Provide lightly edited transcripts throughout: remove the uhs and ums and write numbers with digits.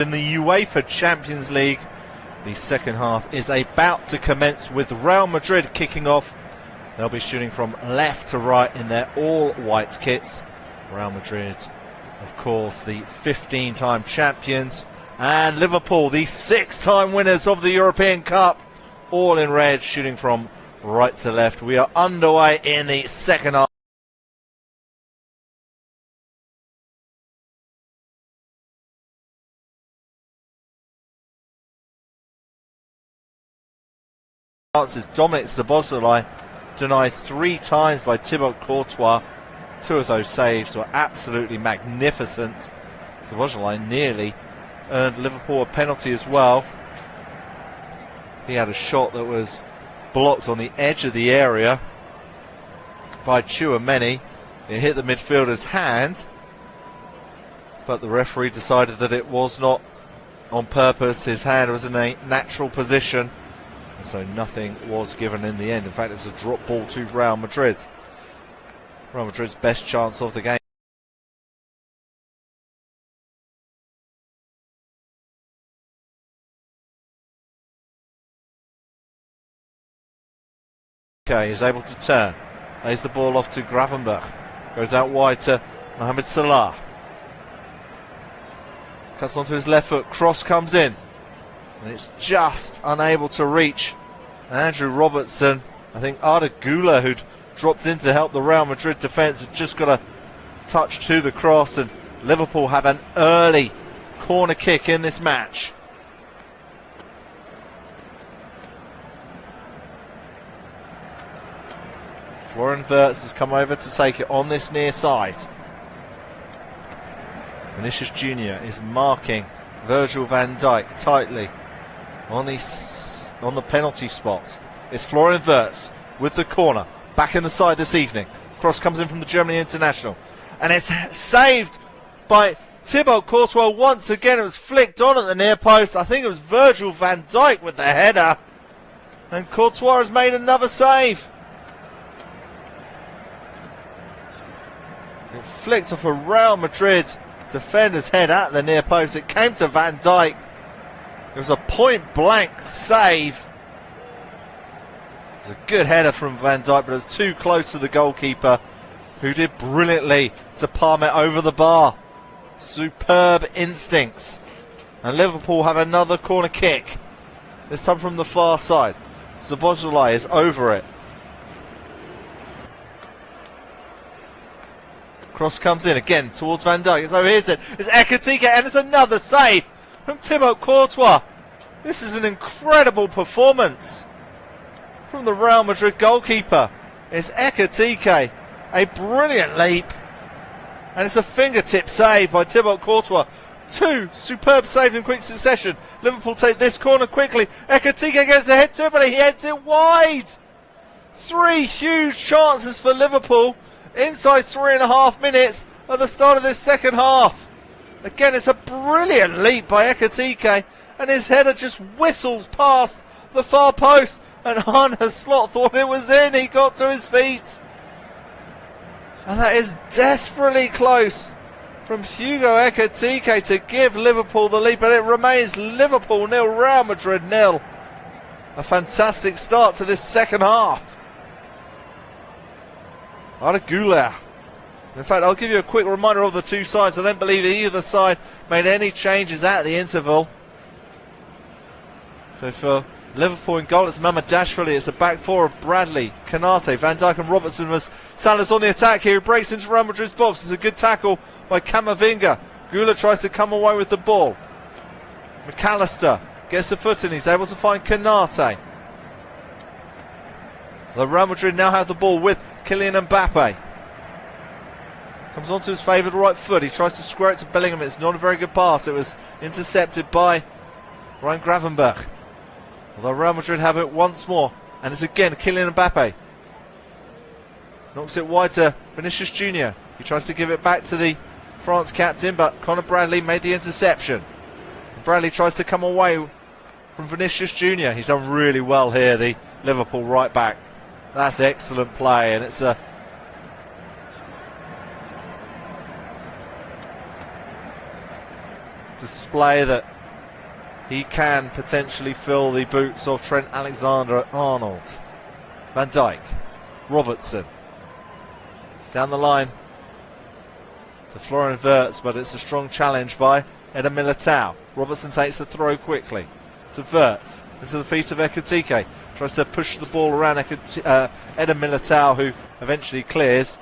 In the UEFA Champions League, the second half is about to commence with Real Madrid kicking off. They'll be shooting from left to right in their all-white kits. Real Madrid, of course, the 15-time champions, and Liverpool, the 6-time winners of the European Cup, all in red, shooting from right to left. We are underway in the second half. Chances. Dominic Szoboszlai denied 3 times by Thibaut Courtois. 2 of those saves were absolutely magnificent. Szoboszlai nearly earned Liverpool a penalty as well. He had a shot that was blocked on the edge of the area by Tchouaméni. It hit the midfielder's hand, but the referee decided that it was not on purpose. His hand was in a natural position, so nothing was given in the end. In fact, it was a drop ball to Real Madrid. Real Madrid's best chance of the game. Okay, he's able to turn. Lays the ball off to Gravenberch. Goes out wide to Mohamed Salah. Cuts onto his left foot. Cross comes in. And it's just unable to reach Andrew Robertson. I think Arda Güler, who'd dropped in to help the Real Madrid defence, had just got a touch to the cross, and Liverpool have an early corner kick in this match. Florian Wirtz has come over to take it on this near side. Vinicius Jr. is marking Virgil van Dijk tightly on the penalty spot. It's Florian Wirtz with the corner, back in the side this evening. Cross comes in from the Germany international, and it's saved by Thibaut Courtois once again. It was flicked on at the near post. I think it was Virgil van Dijk with the header, and Courtois has made another save. It flicked off a Real Madrid defender's head at the near post. It came to Van Dijk. It was a point-blank save. It was a good header from Van Dijk, but it was too close to the goalkeeper, who did brilliantly to palm it over the bar. Superb instincts. And Liverpool have another corner kick, this time from the far side. Szoboszlai is over it. Cross comes in again towards Van Dijk. It's over here. It's Ekitike, and it's another save from Thibaut Courtois. This is an incredible performance from the Real Madrid goalkeeper. It's Ekitike, a brilliant leap, and it's a fingertip save by Thibaut Courtois. 2 superb saves in quick succession. Liverpool take this corner quickly. Ekitike gets a head to it, but he heads it wide. 3 huge chances for Liverpool inside 3.5 minutes at the start of this second half. Again, it's a brilliant leap by Ekitike, and his header just whistles past the far post, and Arne Slot thought it was in. He got to his feet, and that is desperately close from Hugo Ekitike to give Liverpool the lead, but it remains Liverpool 0, Real Madrid 0. A fantastic start to this second half. Arda Güler. In fact, I'll give you a quick reminder of the 2 sides. I don't believe either side made any changes at the interval. So for Liverpool in goal, it's Mamardashvili. It's a back 4 of Bradley, Konate, Van Dijk and Robertson. Was Salah's on the attack here. He breaks into Real Madrid's box. It's a good tackle by Camavinga. Güler tries to come away with the ball. McAllister gets a foot in. He's able to find Konate. The Real Madrid now have the ball with Kylian Mbappe. Comes onto his favoured right foot. He tries to square it to Bellingham. It's not a very good pass. It was intercepted by Ryan Gravenberch. Although Real Madrid have it once more. And it's again Kylian Mbappe. Knocks it wide to Vinicius Jr. He tries to give it back to the France captain, but Conor Bradley made the interception. Bradley tries to come away from Vinicius Jr. He's done really well here, the Liverpool right back. That's excellent play, and it's a display that he can potentially fill the boots of Trent Alexander-Arnold. Van Dijk, Robertson, down the line to Florian Wirtz, but it's a strong challenge by Eder Militao. Robertson takes the throw quickly to Wirtz, into the feet of Ekitike. Tries to push the ball around Eder Militao, who eventually clears.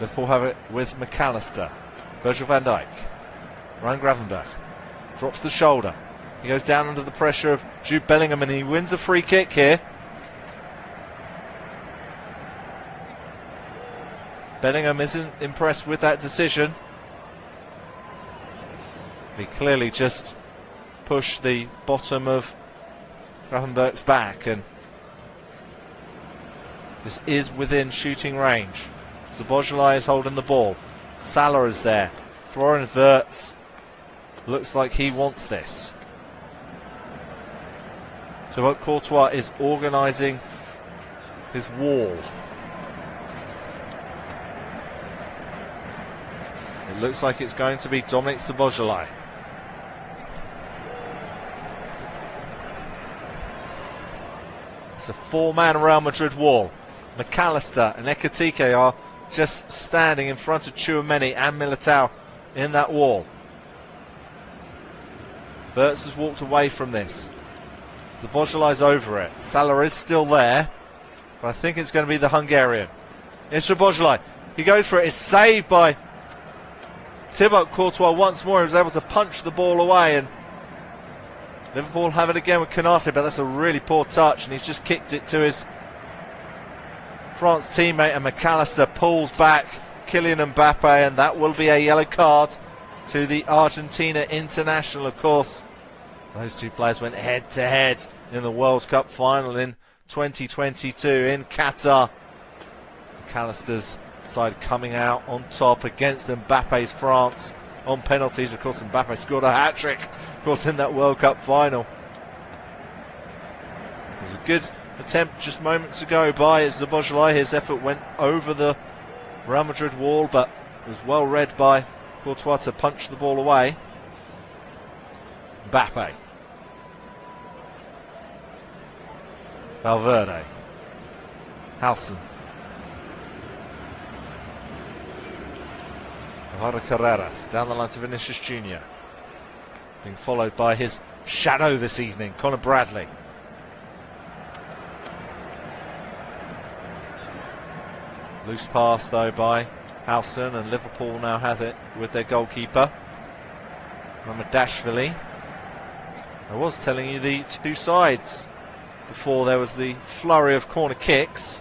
Liverpool have it with McAllister. Virgil van Dijk. Ryan Gravenberch drops the shoulder. He goes down under the pressure of Jude Bellingham and he wins a free kick here. Bellingham isn't impressed with that decision. He clearly just pushed the bottom of Gravenberch's back, and this is within shooting range. Szoboszlai is holding the ball. Salah is there. Florian Wirtz looks like he wants this. Thibaut Courtois is organising his wall. It looks like it's going to be Dominic Szoboszlai. It's a four-man Real Madrid wall. McAllister and Ekitike are just standing in front of Tchouaméni and Militao in that wall. Wirtz has walked away from this. Szoboszlai's over it. Salah is still there, but I think it's going to be the Hungarian. It's Szoboszlai. He goes for it. It's saved by Thibaut Courtois once more. He was able to punch the ball away, and Liverpool have it again with Konate, but that's a really poor touch, and he's just kicked it to his France teammate, and McAllister pulls back Kylian Mbappe, and that will be a yellow card to the Argentina international. Of course, those two players went head-to-head in the World Cup final in 2022 in Qatar. McAllister's side coming out on top against Mbappe's France on penalties. Of course, Mbappe scored a hat-trick, of course, in that World Cup final. It was a good attempt just moments ago by Szoboszlai. His effort went over the Real Madrid wall, but it was well read by Courtois to punch the ball away. Mbappe. Valverde. Halson. Alvaro Carreras down the line to Vinicius Jr. Being followed by his shadow this evening, Conor Bradley. Loose pass though by Halson, and Liverpool now have it with their goalkeeper Mamardashvili. I was telling you the two sides before there was the flurry of corner kicks.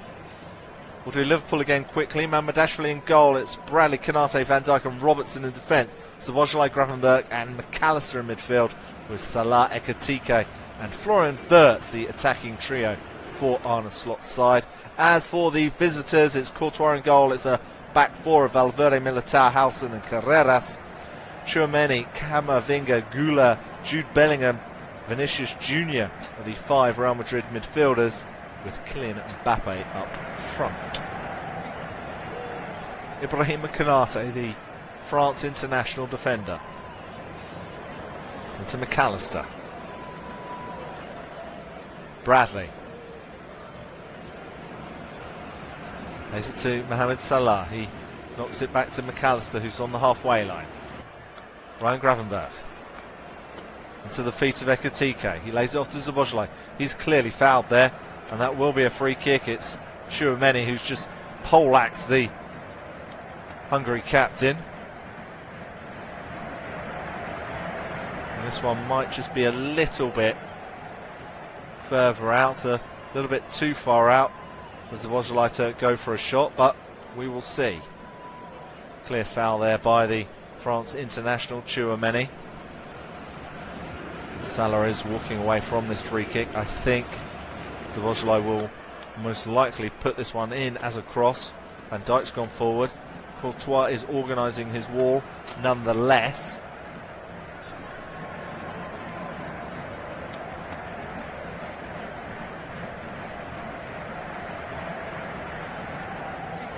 We'll do Liverpool again quickly. Mamardashvili in goal. It's Bradley, Konate, Van Dijk and Robertson in defence. Szoboszlai, Gravenberch and McAllister in midfield, with Salah, Ekitike and Florian Wirtz, the attacking trio for Arne Slot's side. As for the visitors, it's Courtois in goal. It's a back four of Valverde, Militao, Halson and Carreras. Tchouaméni, Camavinga, Gula, Jude Bellingham, Vinicius Jr. are the five Real Madrid midfielders, with Kylian Mbappe up front. Ibrahim Konate, the France international defender. Into McAllister. Bradley. Plays it to Mohamed Salah. He knocks it back to McAllister, who's on the halfway line. Ryan Gravenberch. Into the feet of Ekitike. He lays it off to Szoboszlai. He's clearly fouled there, and that will be a free kick. It's Tchouaméni who's just poleaxed the Hungary captain. And this one might just be a little bit further out, a little bit too far out for Szoboszlai to go for a shot, but we will see. Clear foul there by the France international, Tchouaméni. Salah is walking away from this free kick. I think Szoboszlai will most likely put this one in as a cross. Van Dijk's gone forward. Courtois is organising his wall nonetheless.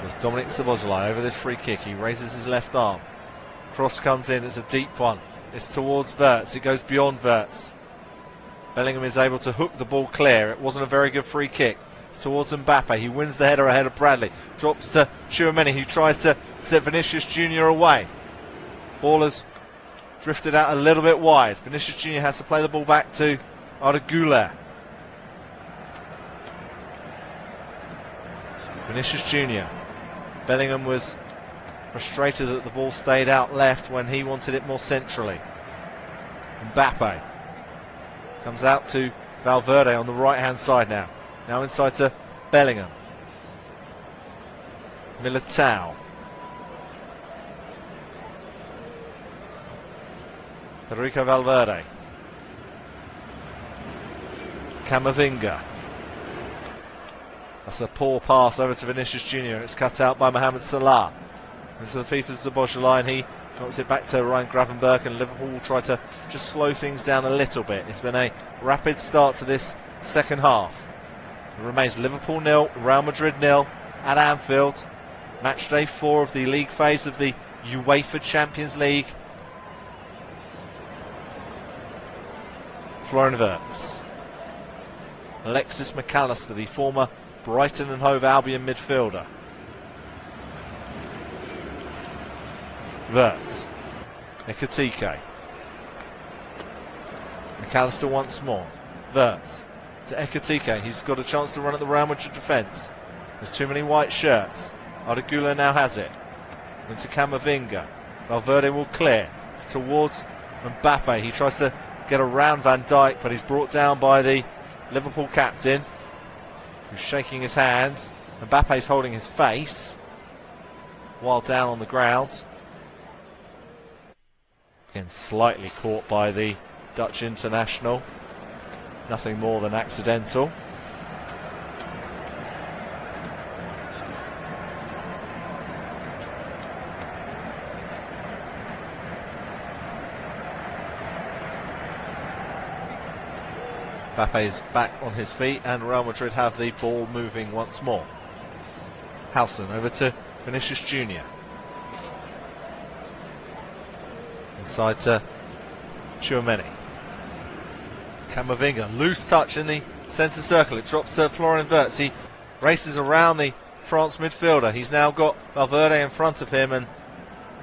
It's Dominic Szoboszlai over this free kick. He raises his left arm. Cross comes in. It's a deep one. It's towards Wirtz. It goes beyond Wirtz. Bellingham is able to hook the ball clear. It wasn't a very good free kick. It's towards Mbappe. He wins the header ahead of Bradley. Drops to Tchouaméni, who tries to set Vinicius Jr. away. Ball has drifted out a little bit wide. Vinicius Jr. has to play the ball back to Arda Güler. Vinicius Jr. Bellingham was frustrated that the ball stayed out left when he wanted it more centrally. Mbappe comes out to Valverde on the right hand side now. Now inside to Bellingham. Militao. Federico Valverde. Camavinga. That's a poor pass over to Vinicius Jr. It's cut out by Mohamed Salah. Into the feet of Szoboszlai, and he knocks it back to Ryan Gravenberch, and Liverpool will try to just slow things down a little bit. It's been a rapid start to this second half. It remains Liverpool 0, Real Madrid 0 at Anfield. Match day 4 of the league phase of the UEFA Champions League. Florian Wirtz. Alexis McAllister, the former Brighton and Hove Albion midfielder. Wirtz. Ekitike. McAllister once more. Wirtz to Ekitike. He's got a chance to run at the Real Madrid defence. There's too many white shirts. Arda Güler now has it. Into Camavinga. Valverde will clear. It's towards Mbappe. He tries to get around Van Dijk, but he's brought down by the Liverpool captain, who's shaking his hands. Mbappe's holding his face while down on the ground. Again, slightly caught by the Dutch international. Nothing more than accidental. Mbappe's back on his feet, and Real Madrid have the ball moving once more. Howson over to Vinicius Jr. Inside to Tchouaméni. Camavinga, loose touch in the centre circle. It drops to Florian Wirtz. He races around the France midfielder. He's now got Valverde in front of him, and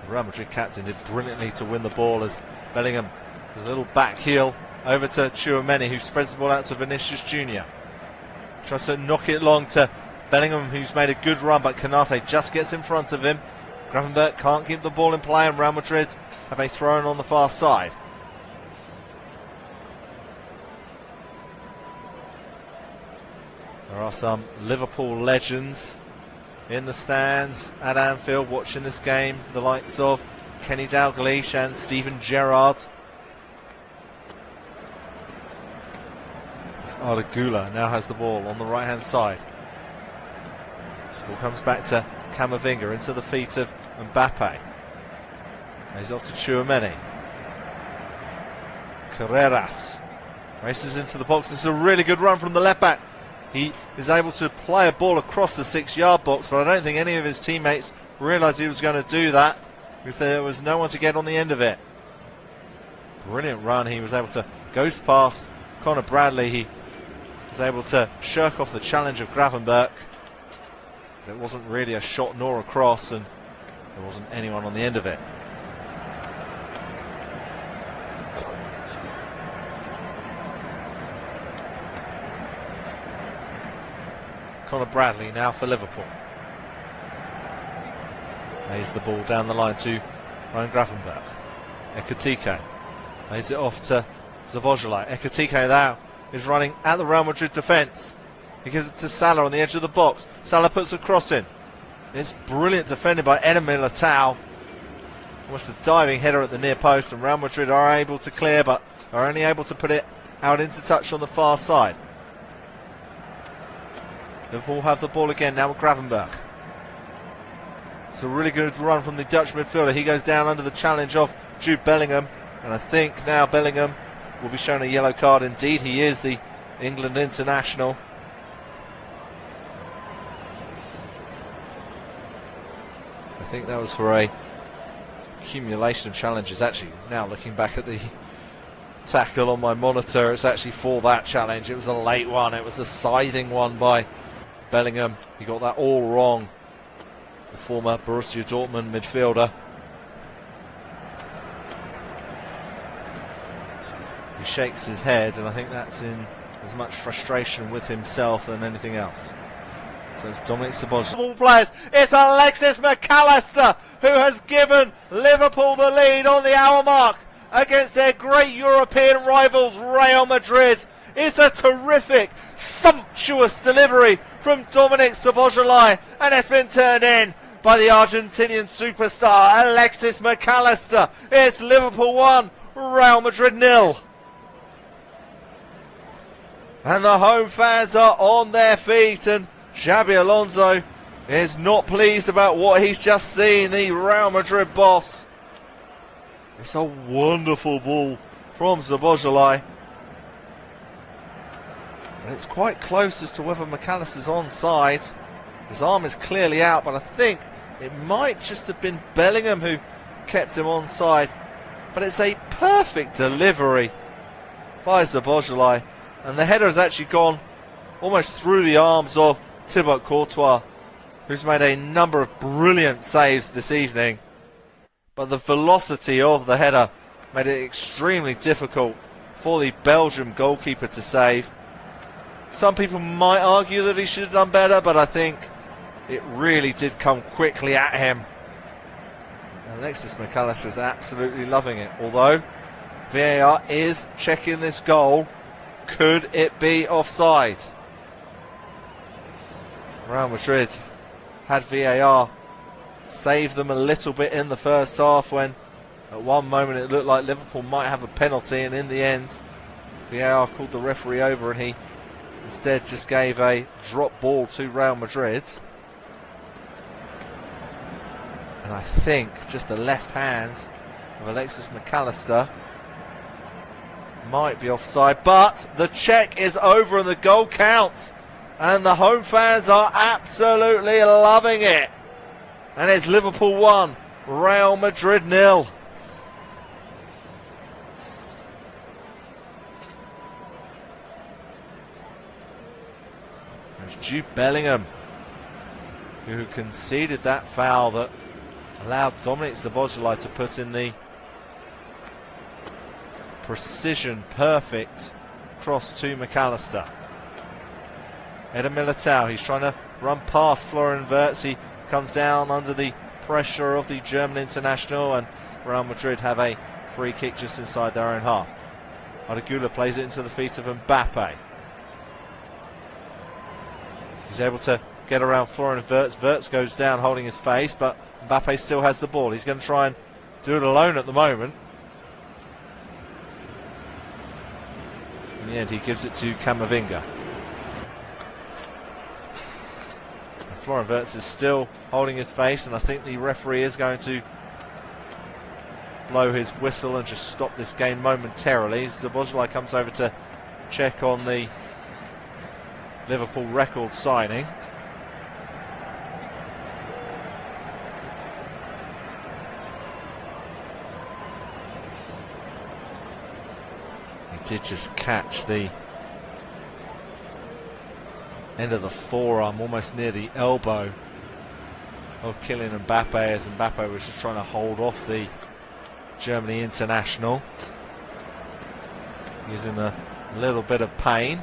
the Real Madrid captain did brilliantly to win the ball as Bellingham does a little back heel over to Tchouaméni, who spreads the ball out to Vinicius Jr. Tries to knock it long to Bellingham, who's made a good run, but Konate just gets in front of him. Gravenberch can't keep the ball in play, and Real Madrid have a throw-in on the far side. There are some Liverpool legends in the stands at Anfield watching this game. The likes of Kenny Dalglish and Steven Gerrard. Arda Güler now has the ball on the right hand side. Ball comes back to Camavinga into the feet of Mbappe. He's off to Tchouaméni. Carreras races into the box. This is a really good run from the left back. He is able to play a ball across the 6-yard box, but I don't think any of his teammates realised he was going to do that because there was no one to get on the end of it. Brilliant run. He was able to ghost past Connor Bradley. He was able to shirk off the challenge of Gravenberch. It wasn't really a shot nor a cross, and there wasn't anyone on the end of it. Connor Bradley now for Liverpool. Lays the ball down the line to Ryan Gravenberch. Ekitike lays it off to Szoboszlai. Ekitike now is running at the Real Madrid defence. He gives it to Salah on the edge of the box. Salah puts a cross in. It's brilliant defended by Eder Militao. Almost a diving header at the near post, and Real Madrid are able to clear, but are only able to put it out into touch on the far side. Liverpool have the ball again now with Gravenberch. It's a really good run from the Dutch midfielder. He goes down under the challenge of Jude Bellingham, and I think now Bellingham will be shown a yellow card. Indeed, he is the England international. think that was for a accumulation of challenges. Actually, now looking back at the tackle on my monitor, it's actually for that challenge. It was a late one. It was a scything one by Bellingham. He got that all wrong. The former Borussia Dortmund midfielder. He shakes his head, and I think that's in as much frustration with himself than anything else. So it's Dominic Szoboszlai. Players, it's Alexis McAllister who has given Liverpool the lead on the hour mark against their great European rivals Real Madrid. It's a terrific, sumptuous delivery from Dominic Szoboszlai, and it's been turned in by the Argentinian superstar Alexis McAllister. It's Liverpool 1, Real Madrid 0. And the home fans are on their feet, and Xabi Alonso is not pleased about what he's just seen, the Real Madrid boss. It's a wonderful ball from Szoboszlai. But it's quite close as to whether McAllister's onside. His arm is clearly out, but I think it might just have been Bellingham who kept him onside. But it's a perfect delivery by Szoboszlai. And the header has actually gone almost through the arms of Thibaut Courtois, who's made a number of brilliant saves this evening. But the velocity of the header made it extremely difficult for the Belgian goalkeeper to save. Some people might argue that he should have done better, but I think it really did come quickly at him. Alexis McAllister is absolutely loving it, although VAR is checking this goal. Could it be offside? Real Madrid had VAR save them a little bit in the first half, when at one moment it looked like Liverpool might have a penalty, and in the end VAR called the referee over and he instead just gave a drop ball to Real Madrid. And I think just the left hand of Alexis McAllister might be offside, but the check is over and the goal counts, and the home fans are absolutely loving it. And it's Liverpool 1, Real Madrid 0. There's Jude Bellingham, who conceded that foul that allowed Dominic Szoboszlai to put in the precision perfect cross to McAllister. Eder Militao, he's trying to run past Florian Wirtz. He comes down under the pressure of the German international, and Real Madrid have a free kick just inside their own half. Adegula plays it into the feet of Mbappe. He's able to get around Florian Wirtz. Wirtz goes down holding his face, but Mbappe still has the ball. He's going to try and do it alone at the moment. In the end, he gives it to Camavinga. Florian Wirtz is still holding his face, and I think the referee is going to blow his whistle and just stop this game momentarily. Szoboszlai comes over to check on the Liverpool record signing. He did just catch the end of the forearm, almost near the elbow of Kylian Mbappe, as Mbappe was just trying to hold off the Germany international. Gives him a little bit of pain.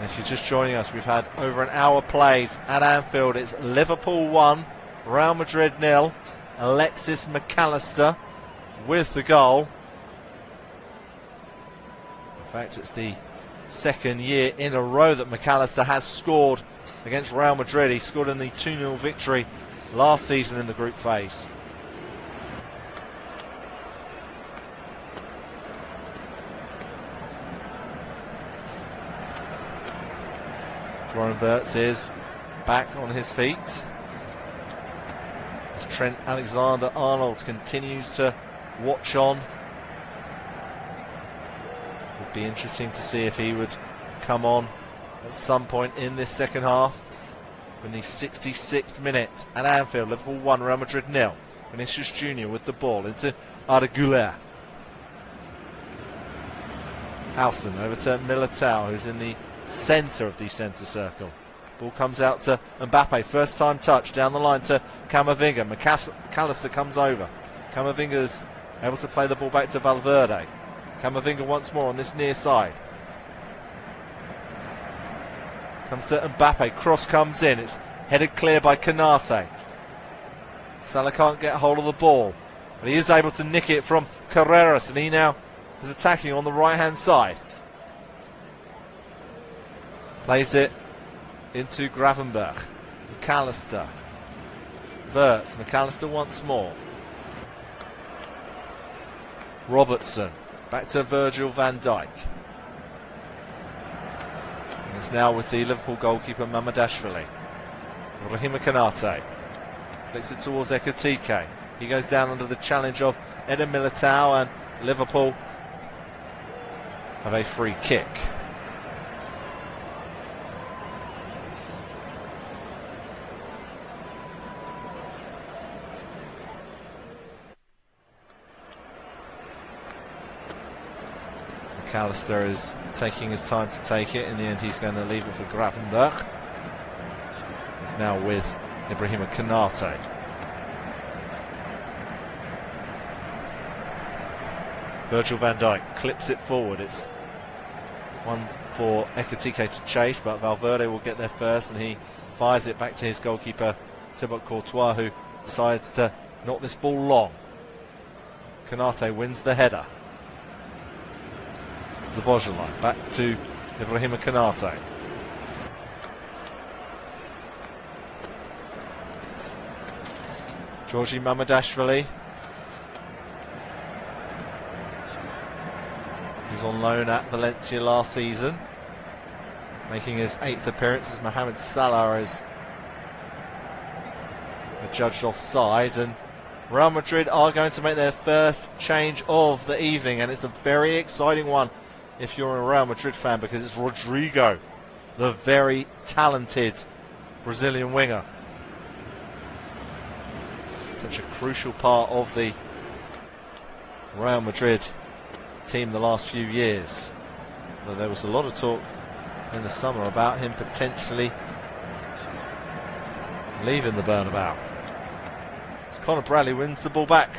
If you're just joining us, we've had over an hour played at Anfield. It's Liverpool 1, Real Madrid 0. Alexis McAllister with the goal. In fact, it's the second year in a row that McAllister has scored against Real Madrid. He scored in the 2-0 victory last season in the group phase. Florian Wirtz is back on his feet. As Trent Alexander-Arnold continues to watch on. Be interesting to see if he would come on at some point in this second half. In the 66th minute at Anfield, Liverpool 1, Real Madrid 0. Vinicius Jr. with the ball into Arda Güler. Howson over to Militao, who's in the centre of the centre circle. Ball comes out to Mbappe, first time touch down the line to Camavinga. McAllister comes over. Camavinga's able to play the ball back to Valverde. Camavinga once more on this near side. Comes to Mbappe, cross comes in, it's headed clear by Konate. Salah can't get hold of the ball, but he is able to nick it from Carreras, and he now is attacking on the right hand side. Plays it into Gravenberch. McAllister. Wirtz, McAllister once more. Robertson, back to Virgil van Dijk. It's now with the Liverpool goalkeeper Mamardashvili. Rahima Konate flicks it towards Ekitike. He goes down under the challenge of Eder Militao, and Liverpool have a free kick. McAllister is taking his time to take it. In the end, he's going to leave it for Gravenberch. He's now with Ibrahima Konate. Virgil van Dijk clips it forward. It's one for Ekitike to chase, but Valverde will get there first, and he fires it back to his goalkeeper Thibaut Courtois, who decides to knock this ball long. Konate wins the header. Zabozhilai back to Ibrahima Konate. Georgi Mamardashvili. He's on loan at Valencia last season, making his 8th appearance as Mohamed Salah is judged offside, and Real Madrid are going to make their first change of the evening, and it's a very exciting one if you're a Real Madrid fan, because it's Rodrigo, the very talented Brazilian winger. Such a crucial part of the Real Madrid team the last few years. Though there was a lot of talk in the summer about him potentially leaving the Bernabeu. As Conor Bradley wins the ball back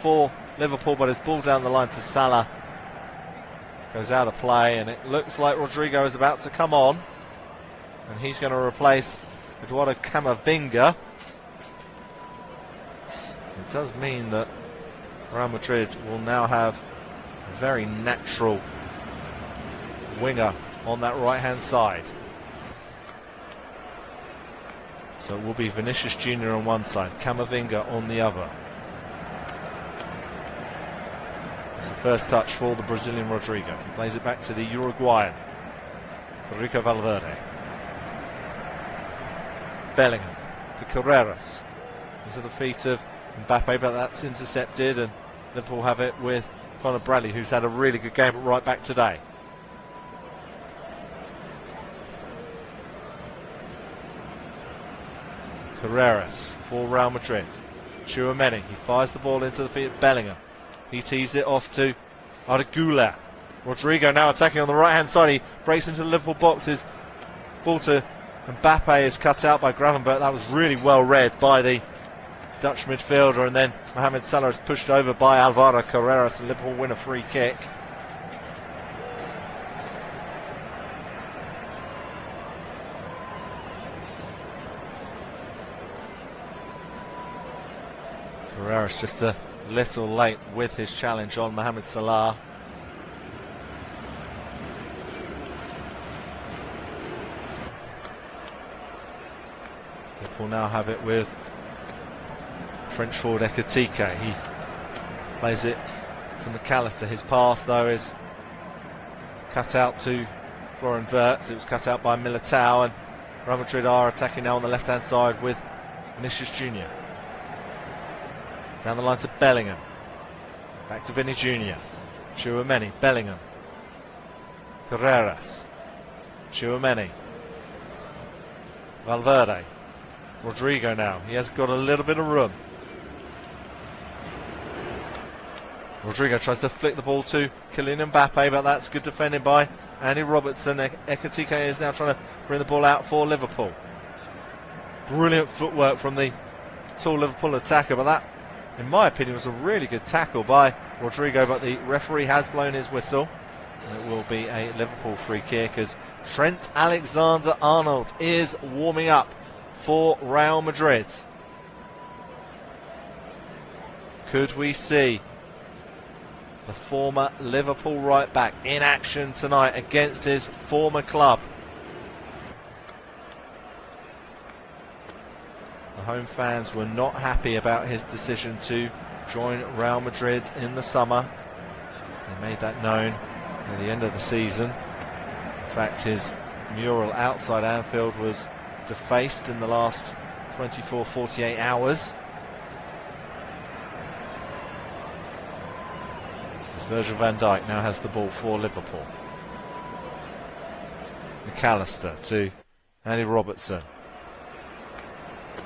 for Liverpool, but his ball down the line to Salah goes out of play, and it looks like Rodrigo is about to come on, and he's going to replace Eduardo Camavinga. It does mean that Real Madrid will now have a very natural winger on that right hand side. So it will be Vinicius Jr. on one side, Camavinga on the other. It's the first touch for the Brazilian Rodrigo. He plays it back to the Uruguayan Federico Valverde. Bellingham to Carreras. These are the feet of Mbappe, but that's intercepted, and Liverpool have it with Conor Bradley, who's had a really good game right back today. Carreras for Real Madrid. Tchouaméni, he fires the ball into the feet of Bellingham. He tees it off to Arda Güler. Rodrigo now attacking on the right hand side. He breaks into the Liverpool boxes. Ball to Mbappe is cut out by Gravenberch. That was really well read by the Dutch midfielder, and then Mohamed Salah is pushed over by Alvaro Carreras, and Liverpool win a free kick. Carreras just a little late with his challenge on Mohamed Salah. Liverpool now have it with French forward Ekitike. He plays it to McAllister. His pass, though, is cut out to Florian Wirtz. It was cut out by Militao, and Real Madrid are attacking now on the left-hand side with Vinicius Jr. Down the line to Bellingham. Back to Vinny Jr. Tchouaméni, Bellingham. Carreras. Tchouaméni. Valverde. Rodrigo now. He has got a little bit of room. Rodrigo tries to flick the ball to Kylian Mbappe, but that's good defending by Andy Robertson. Ekitike is now trying to bring the ball out for Liverpool. Brilliant footwork from the tall Liverpool attacker, but that, in my opinion, was a really good tackle by Rodrigo, but the referee has blown his whistle. And it will be a Liverpool free kick as Trent Alexander-Arnold is warming up for Real Madrid. Could we see the former Liverpool right back in action tonight against his former club? The home fans were not happy about his decision to join Real Madrid in the summer. They made that known at the end of the season. In fact, his mural outside Anfield was defaced in the last 24-48 hours. As Virgil van Dijk now has the ball for Liverpool. McAllister to Andy Robertson.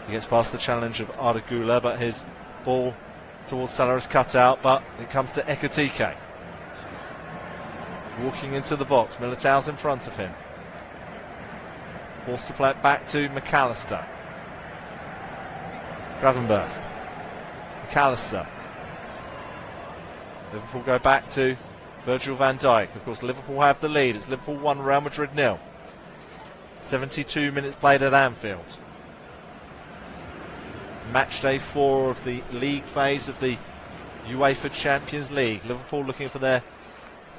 He gets past the challenge of Arda Güler, but his ball towards Salah is cut out, but it comes to Ekitike. Walking into the box, Militao's in front of him. Forced to play it back to McAllister. Gravenberch. McAllister. Liverpool go back to Virgil van Dijk. Of course, Liverpool have the lead. It's Liverpool 1, Real Madrid 0. 72 minutes played at Anfield. Match day 4 of the league phase of the UEFA Champions League. Liverpool looking for their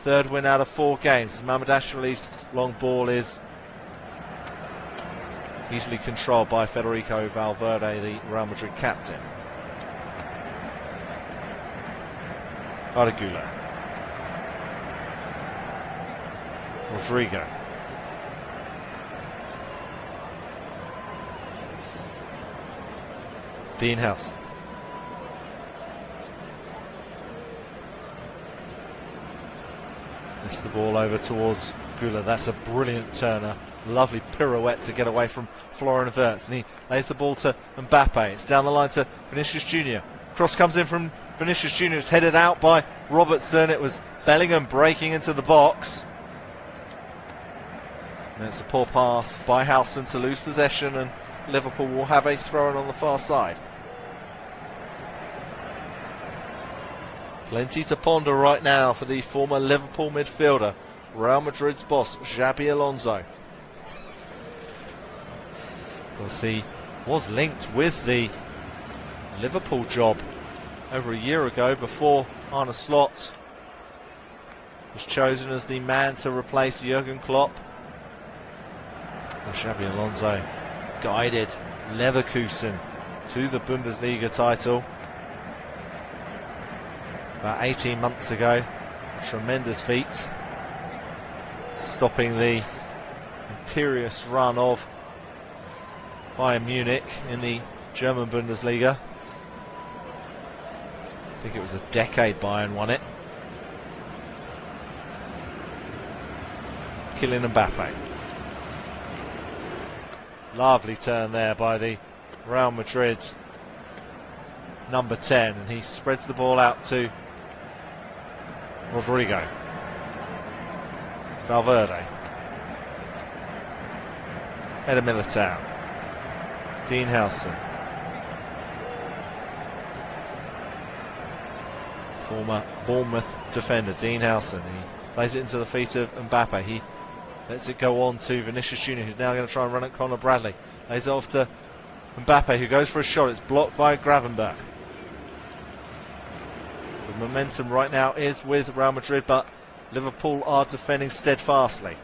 third win out of 4 games. Mamardashvili's long ball is easily controlled by Federico Valverde, the Real Madrid captain. Arda Güler. Rodrigo. Dean House. It's the ball over towards Güler. That's a brilliant turner. Lovely pirouette to get away from Florian Wirtz. And he lays the ball to Mbappe. It's down the line to Vinicius Jr. Cross comes in from Vinicius Jr. It's headed out by Robertson. It was Bellingham breaking into the box. And it's a poor pass by Howson to lose possession, and Liverpool will have a throw-in on the far side. Plenty to ponder right now for the former Liverpool midfielder, Real Madrid's boss, Xabi Alonso. Of course, he was linked with the Liverpool job over a year ago before Arne Slot was chosen as the man to replace Jurgen Klopp. And Xabi Alonso guided Leverkusen to the Bundesliga title about 18 months ago. A tremendous feat, stopping the imperious run of Bayern Munich in the German Bundesliga. I think it was a decade Bayern won it. Kylian Mbappe. Lovely turn there by the Real Madrid number 10, and he spreads the ball out to Rodrigo. Valverde. Eder Militao. Dean Howson. Former Bournemouth defender, Dean Howson. He plays it into the feet of Mbappe. He lets it go on to Vinicius Jr., who's now going to try and run at Conor Bradley. Lays it off to Mbappe, who goes for a shot. It's blocked by Gravenberch. The momentum right now is with Real Madrid, but Liverpool are defending steadfastly.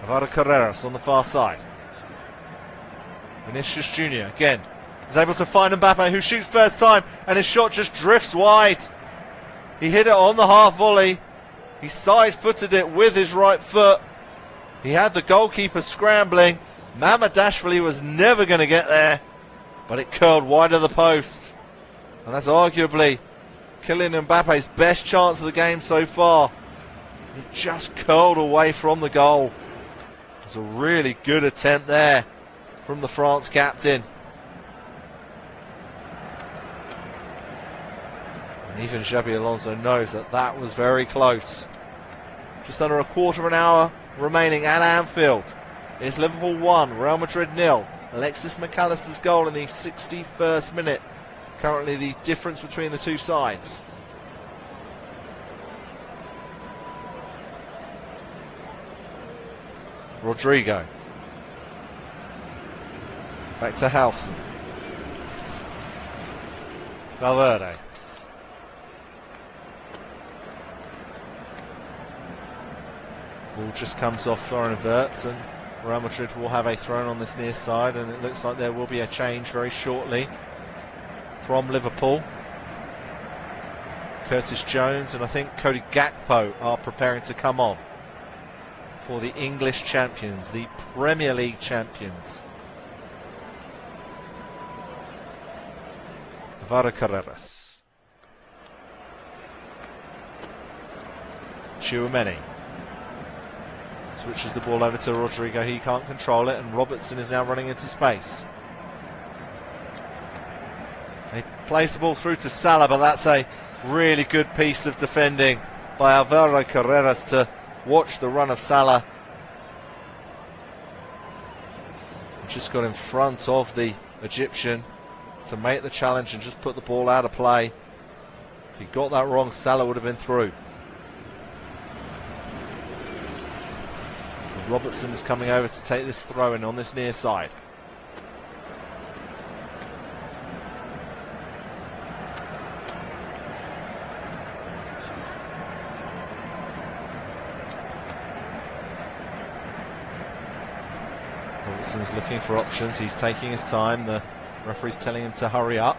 Alvaro Carreras on the far side. Vinicius Jr. again is able to find Mbappe, who shoots first time, and his shot just drifts wide. He hit it on the half volley. He side-footed it with his right foot. He had the goalkeeper scrambling. Mamardashvili was never going to get there, but it curled wide of the post. And that's arguably Kylian Mbappe's best chance of the game so far. He just curled away from the goal. It was a really good attempt there from the France captain. And even Xabi Alonso knows that that was very close. Just under a quarter of an hour remaining at Anfield. It's Liverpool 1, Real Madrid 0. Alexis McAllister's goal in the 61st minute. Currently the difference between the two sides. Rodrigo. Back to Howson. Valverde. Ball just comes off Florian Wirtz, and Real Madrid will have a throw on this near side, and it looks like there will be a change very shortly from Liverpool. Curtis Jones and I think Cody Gakpo are preparing to come on for the English champions, the Premier League champions. Alvaro Carreras. Tchouameni switches the ball over to Rodrigo. He can't control it, and Robertson is now running into space. He plays the ball through to Salah, but that's a really good piece of defending by Alvaro Carreras to watch the run of Salah. He just got in front of the Egyptian to make the challenge and just put the ball out of play. If he got that wrong, Salah would have been through. And Robertson is coming over to take this throw in on this near side. Robertson's looking for options. He's taking his time. The referee's telling him to hurry up.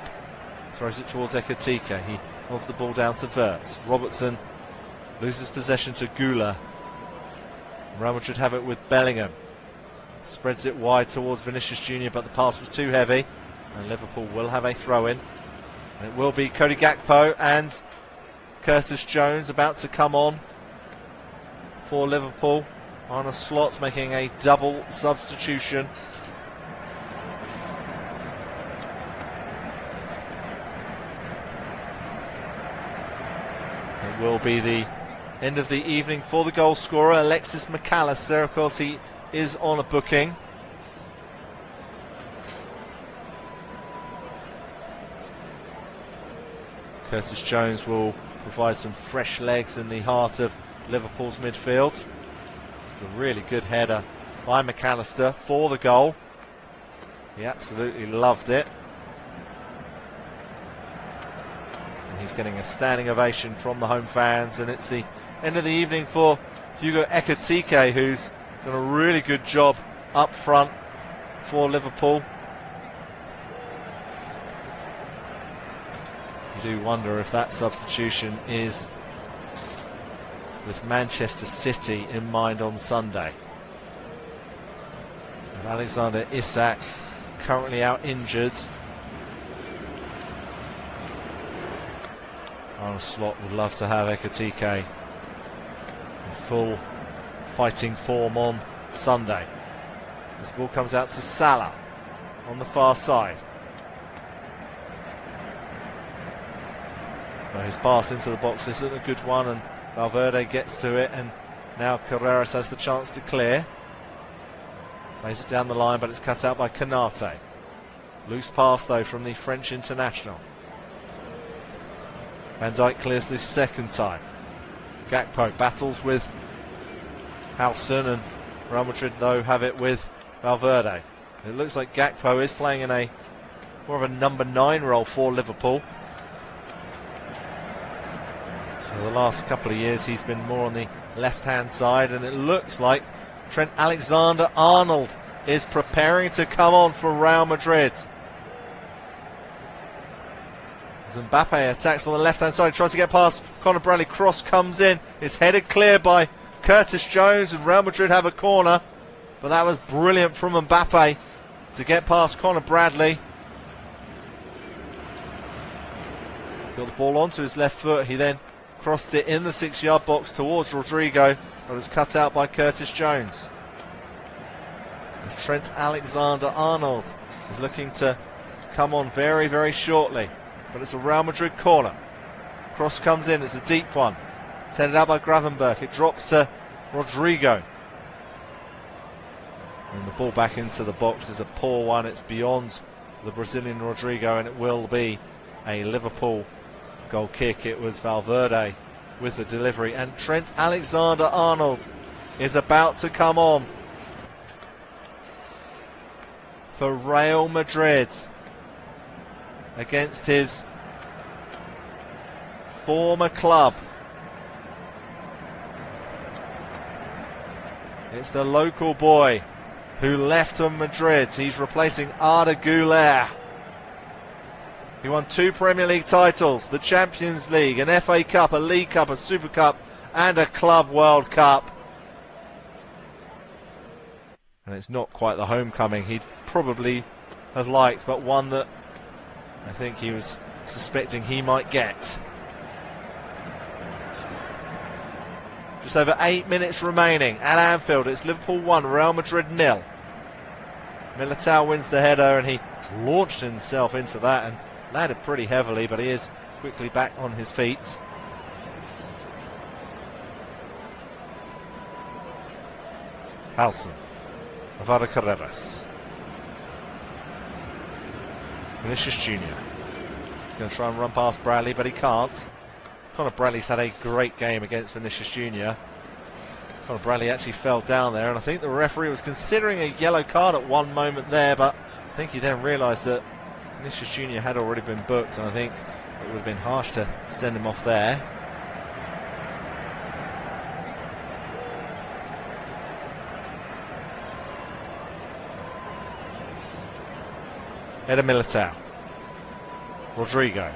Throws it towards Ekitike. He wants the ball down to Wirtz. Robertson loses possession to Gula. Real Madrid have it with Bellingham. Spreads it wide towards Vinicius Jr., but the pass was too heavy. And Liverpool will have a throw-in. And it will be Cody Gakpo and Curtis Jones about to come on for Liverpool. Arne Slot making a double substitution. It will be the end of the evening for the goal scorer, Alexis McAllister. Of course, he is on a booking. Curtis Jones will provide some fresh legs in the heart of Liverpool's midfield. A really good header by McAllister for the goal. He absolutely loved it. And he's getting a standing ovation from the home fans, and it's the end of the evening for Hugo Ekitike, who's done a really good job up front for Liverpool. You do wonder if that substitution is with Manchester City in mind on Sunday. And Alexander Isak currently out injured. Arne Slot would love to have Ekitike in full fighting form on Sunday. This ball comes out to Salah on the far side. But his pass into the box isn't a good one, and Valverde gets to it, and now Carreras has the chance to clear. Lays it down the line, but it's cut out by Canate. Loose pass though from the French international. Van Dijk clears this second time. Gakpo battles with Howson, and Real Madrid though have it with Valverde. It looks like Gakpo is playing in a more of a number 9 role for Liverpool. For the last couple of years he's been more on the left-hand side, and it looks like Trent Alexander-Arnold is preparing to come on for Real Madrid. As Mbappe attacks on the left-hand side, tries to get past Conor Bradley. Cross comes in, it's headed clear by Curtis Jones, and Real Madrid have a corner. But that was brilliant from Mbappe to get past Conor Bradley. Got the ball onto his left foot. He then crossed it in the 6-yard box towards Rodrigo, but it was cut out by Curtis Jones. Trent Alexander-Arnold is looking to come on very, very shortly, but it's a Real Madrid corner. Cross comes in, it's a deep one. It's headed out by Gravenberch. It drops to Rodrigo. And the ball back into the box is a poor one. It's beyond the Brazilian Rodrigo, and it will be a Liverpool goal kick. It was Valverde with the delivery, and Trent Alexander-Arnold is about to come on for Real Madrid against his former club. It's the local boy who left on Madrid. He's replacing Arda Güler. He won 2 Premier League titles, the Champions League, an FA Cup, a League Cup, a Super Cup, and a Club World Cup. And it's not quite the homecoming he'd probably have liked, but one that I think he was suspecting he might get. Just over 8 minutes remaining at Anfield. It's Liverpool 1, Real Madrid 0. Militao wins the header, and he launched himself into that and landed pretty heavily, but he is quickly back on his feet. Halson. Alvaro Carreras. Vinicius Jr. He's going to try and run past Bradley, but he can't. Conor Bradley's had a great game against Vinicius Jr. Conor Bradley actually fell down there, and I think the referee was considering a yellow card at one moment there, but I think he then realised that Vinicius Jr. had already been booked, and I think it would have been harsh to send him off there. Eder Militao. Rodrigo.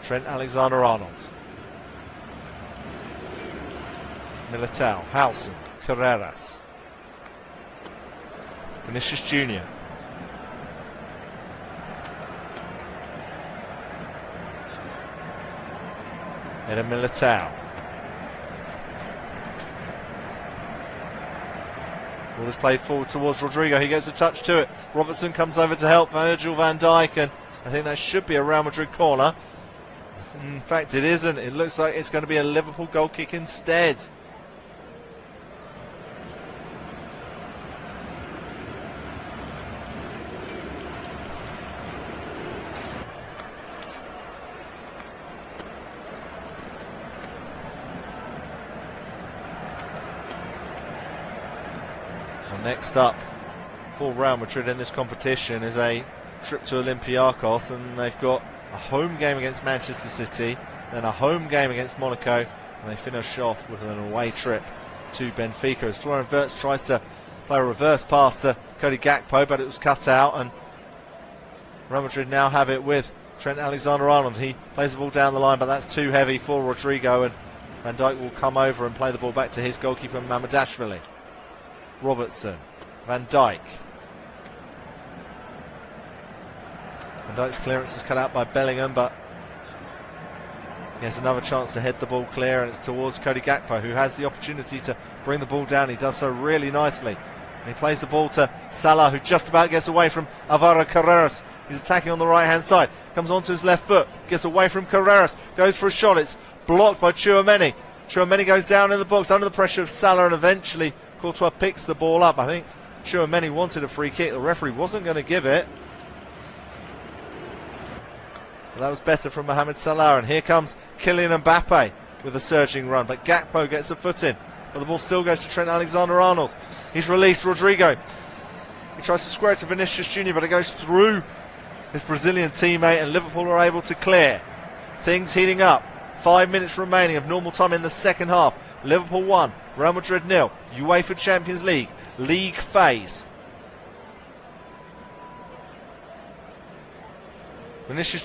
Trent Alexander-Arnold. Militao. Halson. Carreras. Vinicius Jr. Eder Militao. Ball is played forward towards Rodrigo. He gets a touch to it. Robertson comes over to help Virgil van Dijk, and I think that should be a Real Madrid corner. In fact, it isn't. It looks like it's going to be a Liverpool goal kick instead. Next up for Real Madrid in this competition is a trip to Olympiacos, and they've got a home game against Manchester City, then a home game against Monaco, and they finish off with an away trip to Benfica as Florian Wirtz tries to play a reverse pass to Cody Gakpo, but it was cut out, and Real Madrid now have it with Trent Alexander-Arnold. He plays the ball down the line, but that's too heavy for Rodrigo, and Van Dijk will come over and play the ball back to his goalkeeper Mamadashvili. Robertson, Van Dijk. Van Dijk's clearance is cut out by Bellingham, but he has another chance to head the ball clear, and it's towards Cody Gakpo, who has the opportunity to bring the ball down. He does so really nicely. And he plays the ball to Salah, who just about gets away from Alvaro Carreras. He's attacking on the right-hand side. Comes onto his left foot, gets away from Carreras, goes for a shot. It's blocked by Tchouaméni. Tchouaméni goes down in the box under the pressure of Salah, and eventually Courtois picks the ball up. I think Tchouaméni wanted a free kick. The referee wasn't going to give it. But that was better from Mohamed Salah. And here comes Kylian Mbappe with a surging run. But Gakpo gets a foot in. But the ball still goes to Trent Alexander-Arnold. He's released Rodrigo. He tries to square it to Vinicius Jr., but it goes through his Brazilian teammate, and Liverpool are able to clear. Things heating up. 5 minutes remaining of normal time in the second half. Liverpool 1, Real Madrid 0. UEFA Champions League, league phase. Vinicius